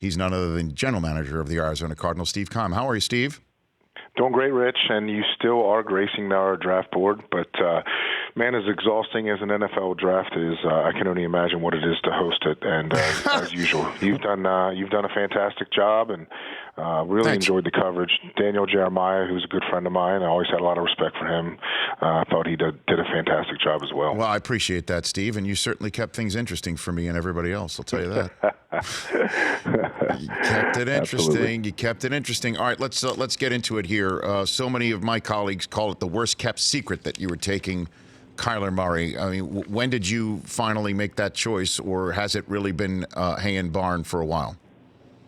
He's none other than general manager of the Arizona Cardinals, Steve Keim. How are you, Steve? Doing great, Rich, and you still are gracing our draft board. But, man, as exhausting as an NFL draft is, I can only imagine what it is to host it. And as usual, you've done a fantastic job, and really Thanks. enjoyed the coverage. Daniel Jeremiah, who's a good friend of mine, I always had a lot of respect for him. I thought he did a fantastic job as well. Well, I appreciate that, Steve, and you certainly kept things interesting for me and everybody else. I'll tell you that. You kept it interesting. Absolutely. You kept it interesting. All right, let's get into it here. So many of my colleagues call it the worst kept secret that you were taking Kyler Murray. I mean, when did you finally make that choice, or has it really been hay and barn for a while?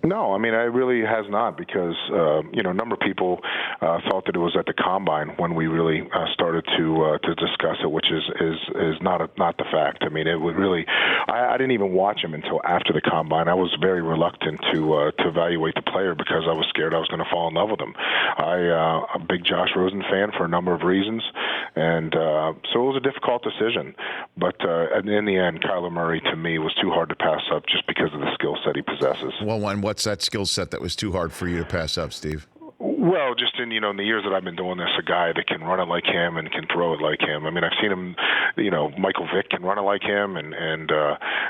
No, I mean, it really has not, because a number of people thought that it was at the combine when we really started to discuss it, which is not the fact. I mean, it would really. I didn't even watch him until after the combine. I was very reluctant to evaluate the player because I was scared I was going to fall in love with him. I'm a big Josh Rosen fan for a number of reasons, and so it was a difficult decision. But in the end, Kyler Murray to me was too hard to pass up just because of the skill set he possesses. Well, what's that skill set that was too hard for you to pass up, Steve? Well, just in the years that I've been doing this, a guy that can run it like him and can throw it like him. I mean, I've seen him, Michael Vick can run it like him, and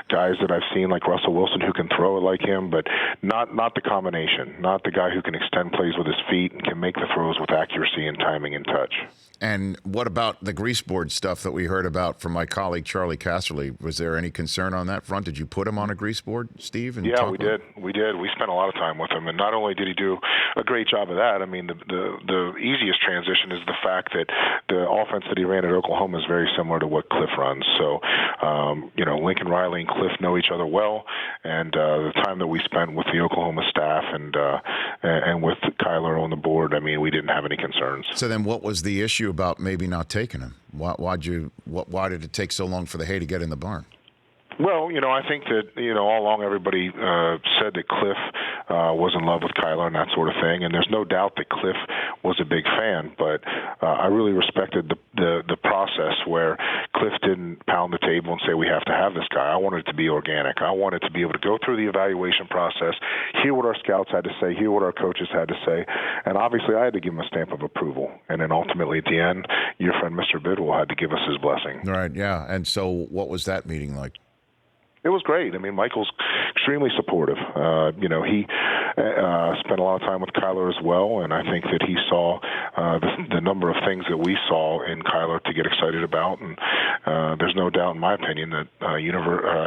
guys that I've seen like Russell Wilson who can throw it like him, but not the combination, not the guy who can extend plays with his feet and can make the throws with accuracy and timing and touch. And what about the grease board stuff that we heard about from my colleague Charlie Casserly? Was there any concern on that front? Did you put him on a grease board, Steve? Yeah, we did. We spent a lot of time with him, and not only did he do a great job of that, I mean, the easiest transition is the fact that the offense that he ran at Oklahoma is very similar to what Cliff runs. So, Lincoln Riley and Cliff know each other well, and the time that we spent with the Oklahoma staff and with Kyler on the board, I mean, we didn't have any concerns. So then, what was the issue about maybe not taking him? Why did it take so long for the hay to get in the barn? Well, I think that, all along everybody said that Cliff was in love with Kyler and that sort of thing, and there's no doubt that Cliff was a big fan, but I really respected the process where Cliff didn't pound the table and say, we have to have this guy. I wanted it to be organic. I wanted to be able to go through the evaluation process, hear what our scouts had to say, hear what our coaches had to say, and obviously I had to give him a stamp of approval, and then ultimately at the end, your friend Mr. Bidwell had to give us his blessing. Right, yeah, and so what was that meeting like? It was great. I mean, Michael's extremely supportive. He spent a lot of time with Kyler as well, and I think that he saw the number of things that we saw in Kyler to get excited about. And there's no doubt, in my opinion, that I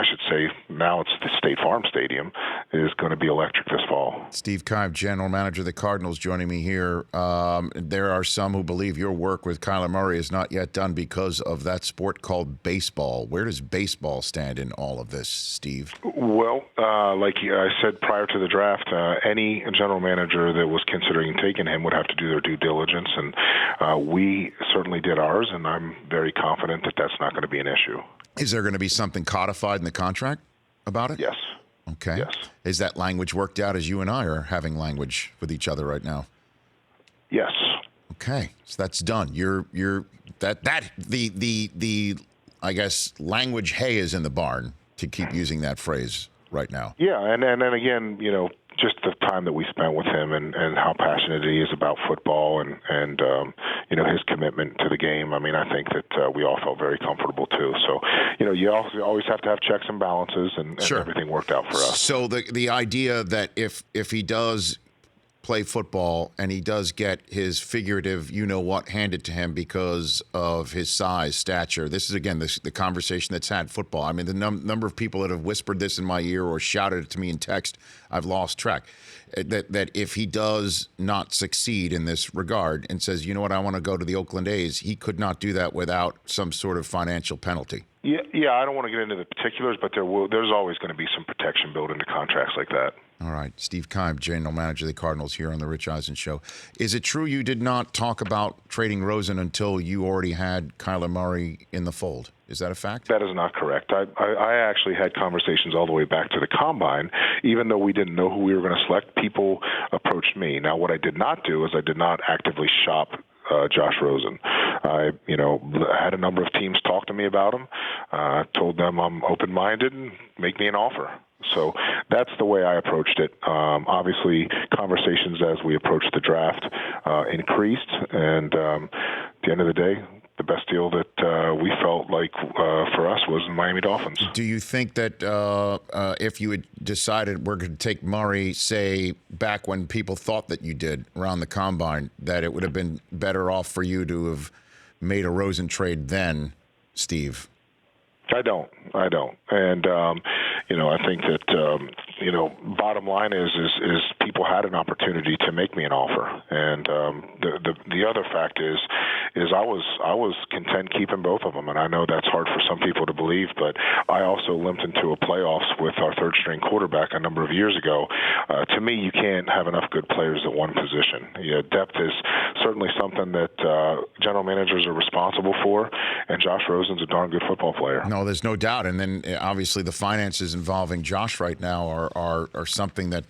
should say now it's the State Farm Stadium is going to be electric this fall. Steve Keim, general manager of the Cardinals, joining me here. There are some who believe your work with Kyler Murray is not yet done because of that sport called baseball. Where does baseball stand in all of this, Steve? Well, like I said prior to the draft, any general manager that was considering taking him would have to do their due diligence, and we certainly did ours, and I'm very confident that that's not going to be an issue. Is there going to be something codified in the contract about it? Yes. Okay. Yes. Is that language worked out as you and I are having language with each other right now? Yes. Okay, so that's done. The I guess language hay is in the barn, to keep using that phrase right now. Yeah, and then again, just the time that we spent with him and how passionate he is about football and his commitment to the game. I mean, I think that we all felt very comfortable too. So, you also always have to have checks and balances, and Sure. everything worked out for us. So the idea that if he does play football and he does get his figurative handed to him because of his size, stature. This is, again, the conversation that's had football. I mean, the number of people that have whispered this in my ear or shouted it to me in text, I've lost track. That if he does not succeed in this regard and says, you know what, I want to go to the Oakland A's, he could not do that without some sort of financial penalty. Yeah, I don't want to get into the particulars, but there's always going to be some protection built into contracts like that. All right. Steve Keim, general manager of the Cardinals, here on the Rich Eisen Show. Is it true you did not talk about trading Rosen until you already had Kyler Murray in the fold? Is that a fact? That is not correct. I actually had conversations all the way back to the Combine. Even though we didn't know who we were going to select, people approached me. Now, what I did not do is I did not actively shop Josh Rosen. I had a number of teams talk to me about him. Told them I'm open-minded and make me an offer. So that's the way I approached it. Obviously, conversations as we approached the draft increased, and at the end of the day, the best deal that we felt like for us was the Miami Dolphins. Do you think that if you had decided we're going to take Murray, say, back when people thought that you did around the Combine, that it would have been better off for you to have made a Rosen trade then, Steve? I don't. And, I think that, bottom line is people had an opportunity to make me an offer. And the other fact is I was content keeping both of them. And I know that's hard for some people to believe, but I also limped into a playoffs with our third string quarterback a number of years ago. To me, you can't have enough good players at one position. Depth is certainly something that general managers are responsible for, and Josh Rosen's a darn good football player. No, there's no doubt. And then obviously the finances involving Josh right now are something that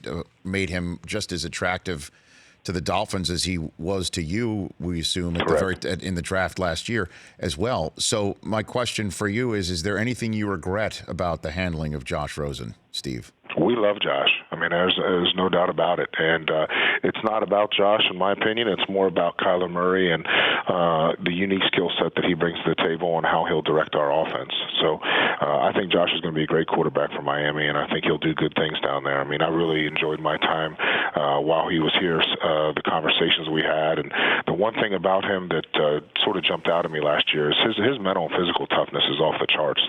made him just as attractive to the Dolphins as he was to you, we assume, in the draft last year as well. So my question for you is there anything you regret about the handling of Josh Rosen, Steve? We love Josh. I mean, there's no doubt about it. And it's not about Josh, in my opinion. It's more about Kyler Murray and the unique skill set that he brings to the table and how he'll direct our offense. So I think Josh is going to be a great quarterback for Miami, and I think he'll do good things down there. I mean, I really enjoyed my time while he was here, the conversations we had. And the one thing about him that sort of jumped out at me last year is his mental and physical toughness is off the charts.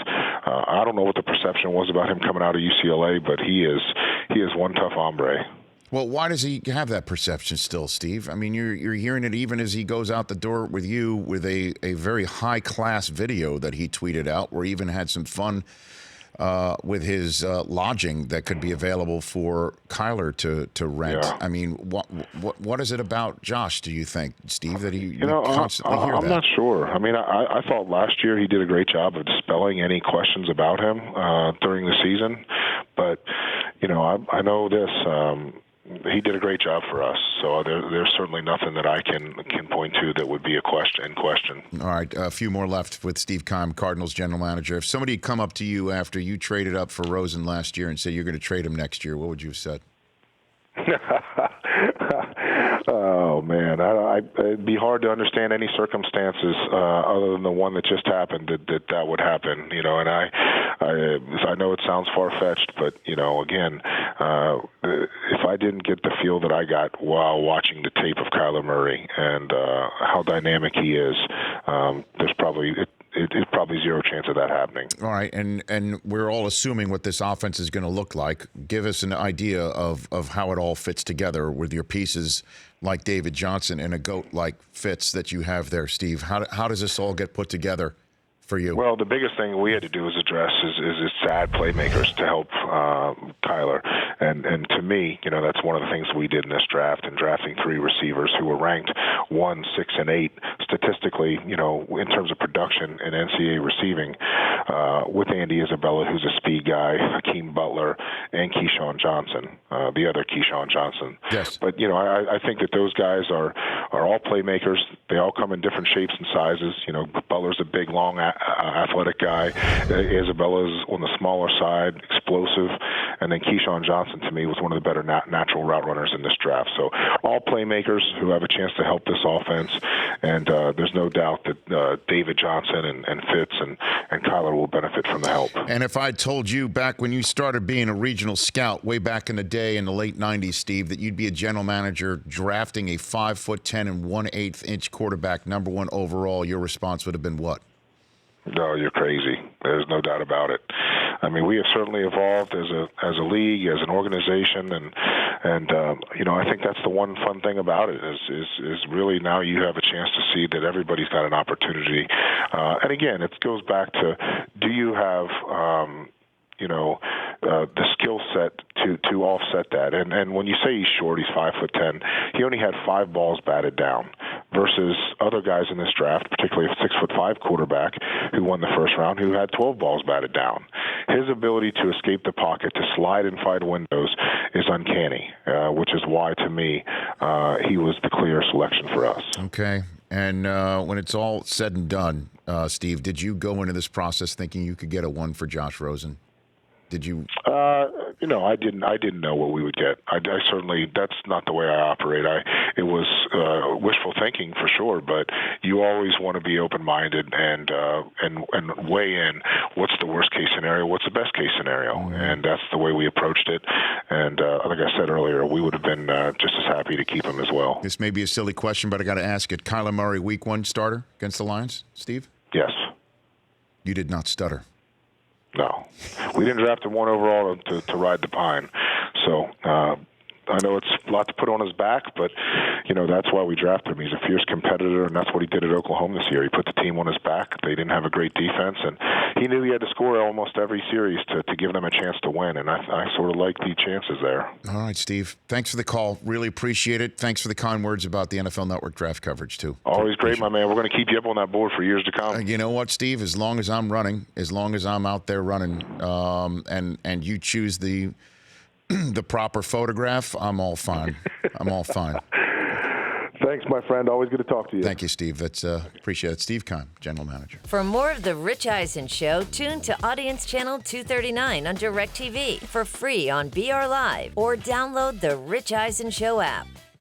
I don't know what the perception was about him coming out of UCLA, but he is one tough hombre. Well, why does he have that perception still, Steve? I mean, you're hearing it even as he goes out the door with you with a very high-class video that he tweeted out where he even had some fun with his lodging that could be available for Kyler to rent. Yeah. I mean, what is it about Josh, do you think, Steve, that he constantly hear that? I'm not sure. I mean, I thought last year he did a great job of dispelling any questions about him during the season. But, I know this. He did a great job for us, so there's certainly nothing that I can point to that would be a question. All right, a few more left with Steve Keim, Cardinals general manager. If somebody had come up to you after you traded up for Rosen last year and said you're going to trade him next year, what would you have said? Oh man, it'd be hard to understand any circumstances other than the one that just happened that would happen. And I know it sounds far fetched, but again, if I didn't get the feel that I got while watching the tape of Kyler Murray and how dynamic he is, there's probably it's probably zero chance of that happening. All right, and we're all assuming what this offense is going to look like. Give us an idea of how it all fits together with your pieces like David Johnson and a GOAT like Fitz that you have there, Steve. How does this all get put together for you? Well, the biggest thing we had to do was address is add playmakers to help Kyler. And to me, that's one of the things we did in this draft, and drafting 3 receivers who were ranked 1, 6, and 8 statistically, in terms of production in NCAA receiving, with Andy Isabella, who's a speed guy, Hakeem Butler, and Keyshawn Johnson, the other Keyshawn Johnson. Yes. But, I think that those guys are all playmakers. They all come in different shapes and sizes. Butler's a big, long, athletic guy. Isabella's on the smaller side, explosive. And then Keyshawn Johnson, to me, was one of the better natural route runners in this draft. So all playmakers who have a chance to help this offense. And there's no doubt that David Johnson and Fitz and Kyler will benefit from the help. And if I told you back when you started being a regional scout way back in the day in the late 90s, Steve, that you'd be a general manager drafting a 5'10" and 1/8 inch quarterback, #1 overall, your response would have been what? No, you're crazy. There's no doubt about it. I mean, we have certainly evolved as a league, as an organization, and I think that's the one fun thing about it is really now you have a chance to see that everybody's got an opportunity. And again, it goes back to, do you have the skill set to offset that? And when you say he's short, he's 5'10", he only had 5 balls batted down, versus other guys in this draft, particularly a 6'5" quarterback who won the first round, who had 12 balls batted down. His ability to escape the pocket, to slide and find windows, is uncanny, which is why, to me, he was the clear selection for us. Okay. And when it's all said and done, Steve, did you go into this process thinking you could get a 1 for Josh Rosen? Did you? I didn't know what we would get. I certainly, that's not the way I operate. It was wishful thinking for sure, but you always want to be open-minded and weigh in. What's the worst case scenario? What's the best case scenario? And that's the way we approached it. And like I said earlier, we would have been just as happy to keep him as well. This may be a silly question, but I got to ask it. Kyler Murray, Week 1 starter against the Lions, Steve? Yes. You did not stutter. No. We didn't draft him 1 overall to ride the pine. So I know it's a lot to put on his back, but, that's why we drafted him. He's a fierce competitor, and that's what he did at Oklahoma this year. He put the team on his back. They didn't have a great defense, and he knew he had to score almost every series to give them a chance to win, and I sort of like the chances there. All right, Steve. Thanks for the call. Really appreciate it. Thanks for the kind words about the NFL Network draft coverage, too. Always great, my man. We're going to keep you up on that board for years to come. You know what, Steve? As long as I'm running, as long as I'm out there running, and you choose the proper photograph, I'm all fine. I'm all fine. Thanks, my friend. Always good to talk to you. Thank you, Steve. That's appreciate it. Steve Keim, General Manager. For more of The Rich Eisen Show, tune to Audience Channel 239 on DirecTV for free on BR Live or download the Rich Eisen Show app.